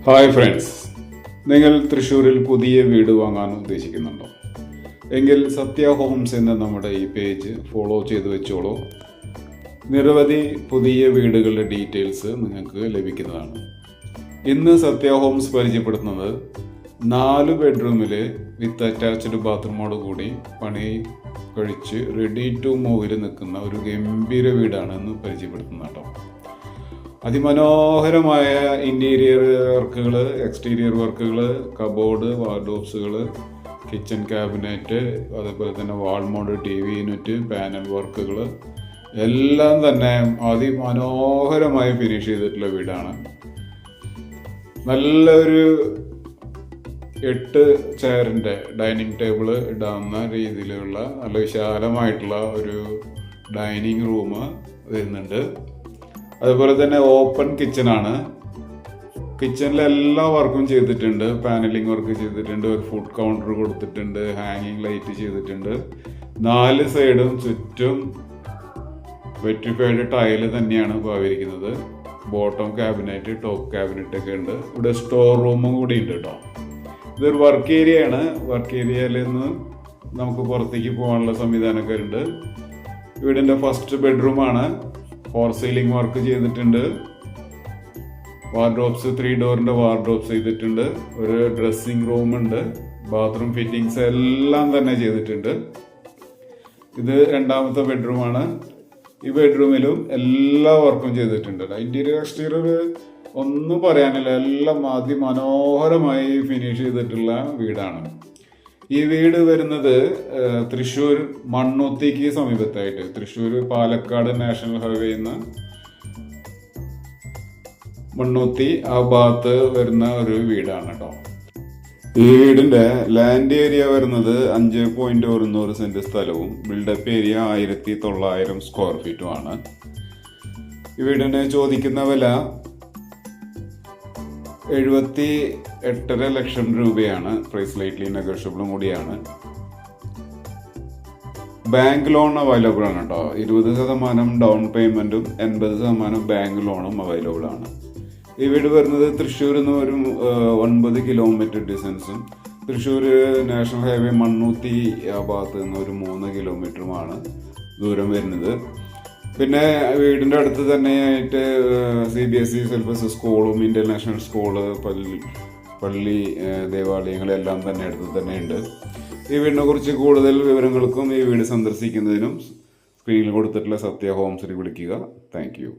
Hi friends, നിങ്ങൾ തൃശ്ശൂരിൽ പുതിയ വീട് വാങ്ങാൻ ഉദ്ദേശിക്കുന്നുണ്ടോ? എങ്കിൽ സത്യ ഹോംസ് എന്ന നമ്മുടെ ഈ പേജ് ഫോളോ ചെയ്ത് വെച്ചോളൂ. നിരവധി പുതിയ വീടുകളുടെ ഡീറ്റെയിൽസ് നിങ്ങൾക്ക് ലഭിക്കുന്നതാണ്. ഇന്ന് സത്യ ഹോംസ് പരിചയപ്പെടുത്തുന്നത് 4 ബെഡ്റൂമിൽ വിത്ത് അറ്റാച്ച്ഡ് ബാത്റൂമോട് കൂടി പണി കഴിച്ച് റെഡി ടു മൂവിൽ നിൽക്കുന്ന ഒരു ഗംഭീര വീടാണ് ഇന്ന് പരിചയപ്പെടുത്തുന്നത് കേട്ടോ. അതിമനോഹരമായ ഇൻറ്റീരിയർ വർക്കുകൾ, എക്സ്റ്റീരിയർ വർക്കുകൾ, കബോർഡ്, വാർഡ്രോബ്സുകൾ, കിച്ചൺ ക്യാബിനറ്റ്, അതുപോലെ തന്നെ wall mount TV unit, panel വർക്കുകൾ എല്ലാം തന്നെ അതിമനോഹരമായി ഫിനിഷ് ചെയ്തിട്ടുള്ള വീടാണ്. നല്ലൊരു 8 ചെയറിൻ്റെ ഡൈനിങ് ടേബിൾ ഇടാവുന്ന രീതിയിലുള്ള നല്ല വിശാലമായിട്ടുള്ള ഒരു ഡൈനിങ് റൂം വരുന്നുണ്ട്. അതുപോലെ തന്നെ ഓപ്പൺ കിച്ചണാണ്. കിച്ചണിൽ എല്ലാ വർക്കും ചെയ്തിട്ടുണ്ട്. പാനലിംഗ് വർക്ക് ചെയ്തിട്ടുണ്ട്, ഒരു ഫുഡ് കൗണ്ടർ കൊടുത്തിട്ടുണ്ട്, ഹാങ്ങിങ് ലൈറ്റ് ചെയ്തിട്ടുണ്ട്. 4 സൈഡും ചുറ്റും വെട്രിഫൈഡ് ടൈല് തന്നെയാണ് ഭാവിക്കുന്നത്. ബോട്ടം ക്യാബിനറ്റ്, ടോപ്പ് ക്യാബിനറ്റ് ഒക്കെ ഉണ്ട്. ഇവിടെ സ്റ്റോർ റൂമും കൂടി ഉണ്ട് കേട്ടോ. ഇതൊരു വർക്ക് ഏരിയ ആണ്. വർക്ക് ഏരിയയിൽ നിന്ന് നമുക്ക് പുറത്തേക്ക് പോകാനുള്ള സംവിധാനമൊക്കെ ഉണ്ട്. വീടിൻ്റെ ഫസ്റ്റ് ബെഡ്റൂമാണ്. ഫോർ സീലിംഗ് വർക്ക് ചെയ്തിട്ടുണ്ട്. വാർഡ്രോബ്സ് 3 ഡോറിൻ്റെ വാർഡ്രോബ്സ് ചെയ്തിട്ടുണ്ട്. ഒരു ഡ്രസ്സിംഗ് റൂം ഉണ്ട്. ബാത്റൂം ഫിറ്റിങ്സ് എല്ലാം തന്നെ ചെയ്തിട്ടുണ്ട്. ഇത് രണ്ടാമത്തെ ബെഡ്റൂമാണ്. ഈ ബെഡ്റൂമിലും എല്ലാ വർക്കും ചെയ്തിട്ടുണ്ട്. ഇന്റീരിയർ എക്സ്റ്റീരിയർ ഒന്നും പറയാനില്ല, എല്ലാം അതിമനോഹരമായി ഫിനിഷ് ചെയ്തിട്ടുള്ള വീടാണ്. ഈ വീട് വരുന്നത് തൃശ്ശൂർ മണ്ണുത്തിക്ക് സമീപത്തായിട്ട്, തൃശ്ശൂർ പാലക്കാട് നാഷണൽ ഹൈവേയിൽ നിന്ന് മണ്ണുത്തി ആ ഭാഗത്ത് വരുന്ന ഒരു വീടാണ് കേട്ടോ. ഈ വീടിന്റെ ലാൻഡ് ഏരിയ വരുന്നത് 5.1 സെന്റ് സ്ഥലവും ബിൽഡപ്പ് ഏരിയ 1900 സ്ക്വയർ ഫീറ്റും ആണ്. ഈ വീടിന് ചോദിക്കുന്ന വില 78.5 ലക്ഷം രൂപയാണ്. പ്രൈസ് ലൈറ്റ്ലി നെഗോഷ്യബിളും കൂടിയാണ്. ബാങ്ക് ലോൺ അവൈലബിൾ ആണ് കേട്ടോ. 20% ഡൗൺ പേയ്മെന്റും 80% ബാങ്ക് ലോണും അവൈലബിൾ ആണ്. ഈ വീട് വരുന്നത് തൃശ്ശൂരിൽ നിന്ന് ഒരു 9 കിലോമീറ്റർ ഡിസ്റ്റൻസും തൃശ്ശൂർ നാഷണൽ ഹൈവേ മണ്ണൂത്തി ആ ഭാഗത്ത് നിന്ന് ഒരു 3 കിലോമീറ്ററുമാണ് ദൂരം വരുന്നത്. പിന്നെ വീടിൻ്റെ അടുത്ത് തന്നെയായിട്ട് CBSE സിലബസ് സ്കൂളും ഇന്റർനാഷണൽ സ്കൂള്, പള്ളി, ദേവാലയങ്ങളെല്ലാം തന്നെ അടുത്ത് തന്നെയുണ്ട്. ഈ വീടിനെ കുറിച്ച് കൂടുതൽ വിവരങ്ങൾക്കും ഈ വീട് സന്ദർശിക്കുന്നതിനും സ്ക്രീനിൽ കൊടുത്തിട്ടുള്ള സത്യ ഹോംസിൽ വിളിക്കുക. Thank you.